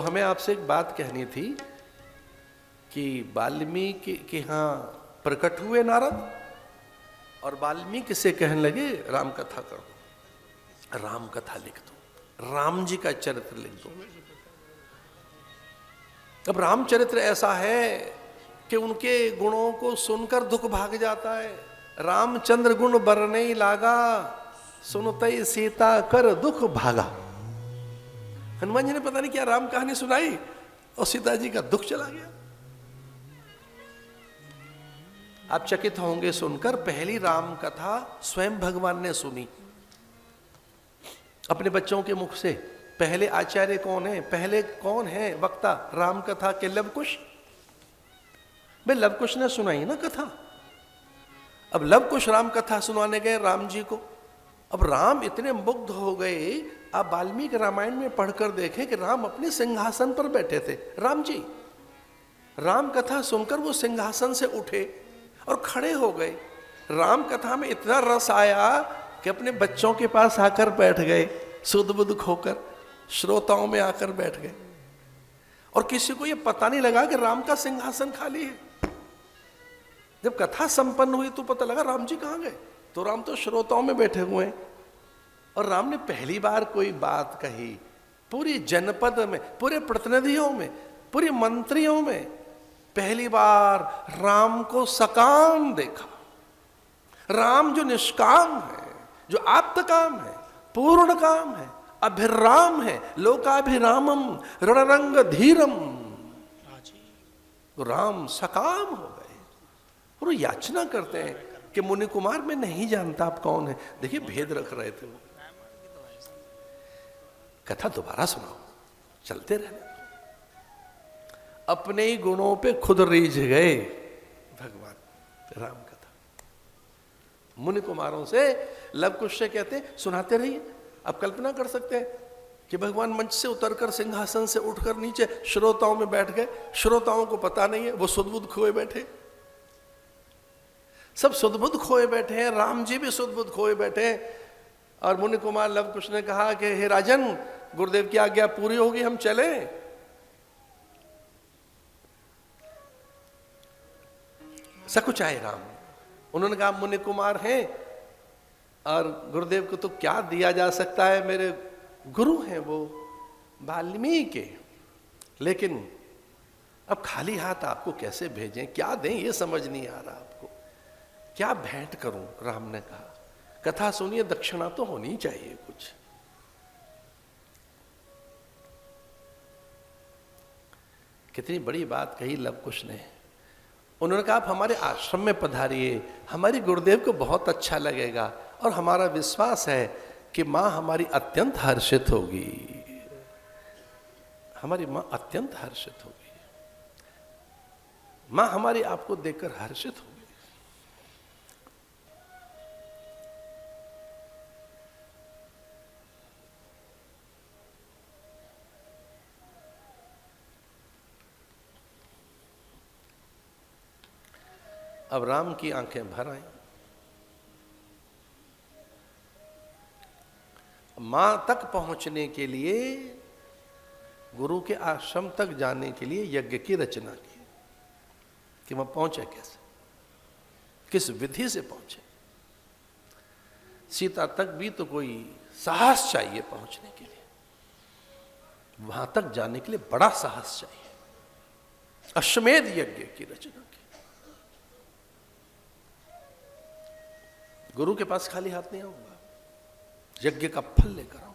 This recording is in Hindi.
हमें आपसे एक बात कहनी थी कि वाल्मीकि के यहाँ प्रकट हुए नारद और वाल्मीकि से कहने लगे राम कथा करो, राम कथा लिख दो, राम जी का चरित्र लिख दो। अब रामचरित्र ऐसा है कि उनके गुणों को सुनकर दुख भाग जाता है। रामचंद्र गुण बरने लागा, सुनते सीता कर दुख भागा। हनुमान जी ने पता नहीं क्या राम कहानी सुनाई और सीता जी का दुख चला गया। आप चकित होंगे सुनकर, पहली राम कथा स्वयं भगवान ने सुनी अपने बच्चों के मुख से। पहले आचार्य कौन है, पहले कौन है वक्ता राम कथा के? लवकुश। भाई लवकुश ने सुनाई ना कथा। अब लवकुश राम कथा सुनाने गए राम जी को। अब राम इतने मुग्ध हो गए, आप वाल्मीकि रामायण में पढ़कर देखें कि राम अपने सिंहासन पर बैठे थे। राम जी राम कथा सुनकर वो सिंहासन से उठे और खड़े हो गए। राम कथा में इतना रस आया कि अपने बच्चों के पास आकर बैठ गए, सुध बुध खोकर श्रोताओं में आकर बैठ गए। और किसी को यह पता नहीं लगा कि राम का सिंहासन खाली है। जब कथा संपन्न हुई तो पता लगा राम जी कहां गए। तो राम तो श्रोताओं में बैठे हुए हैं। और राम ने पहली बार कोई बात कही पूरी जनपद में, पूरे प्रतिनिधियों में, पूरे मंत्रियों में पहली बार राम को सकाम देखा। राम जो निष्काम है, जो आप्त काम है, पूर्ण काम है, अभिराम है, लोकाभिरामम रणरंग धीरम। तो राम सकाम हो गए और वो याचना करते हैं कि मुनि कुमार मैं नहीं जानता आप कौन है। देखिए भेद रख रहे थे वो। कथा दोबारा सुनाओ, चलते रहने। अपने ही गुणों पे खुद रीझ गए भगवान। राम कथा मुनि कुमारों से लवकुश से कहते हैं सुनाते रहिए। अब कल्पना कर सकते हैं कि भगवान मंच से उतरकर सिंहासन से उठकर नीचे श्रोताओं में बैठ गए। श्रोताओं को पता नहीं है, वो सुध-बुध खोए बैठे, सब सुध-बुध खोए बैठे हैं। राम जी भी सुध-बुध खोए बैठे हैं। और मुनि कुमार लवकुश ने कहा कि हे राजन, गुरुदेव की आज्ञा पूरी होगी, हम चले। सकुचाए राम। उन्होंने कहा मुनि कुमार हैं और गुरुदेव को तो क्या दिया जा सकता है, मेरे गुरु हैं वो वाल्मीकि, लेकिन अब खाली हाथ आपको कैसे भेजें, क्या दें ये समझ नहीं आ रहा आपको, क्या भेंट करूं। राम ने कहा कथा सुनिए, दक्षिणा तो होनी चाहिए कुछ। कितनी बड़ी बात कही लवकुश ने। उन्होंने कहा आप हमारे आश्रम में पधारिए, हमारी गुरुदेव को बहुत अच्छा लगेगा और हमारा विश्वास है कि मां हमारी अत्यंत हर्षित होगी। हमारी मां अत्यंत हर्षित होगी, मां हमारी आपको देखकर हर्षित होगी। अब राम की आंखें भर आई। मां तक पहुंचने के लिए, गुरु के आश्रम तक जाने के लिए यज्ञ की रचना की कि वह पहुंचे कैसे, किस विधि से पहुंचे। सीता तक भी तो कोई साहस चाहिए पहुंचने के लिए, वहां तक जाने के लिए बड़ा साहस चाहिए। अश्वमेध यज्ञ की रचना की। गुरु के पास खाली हाथ नहीं आऊंगा, यज्ञ का फल लेकर आऊंगा।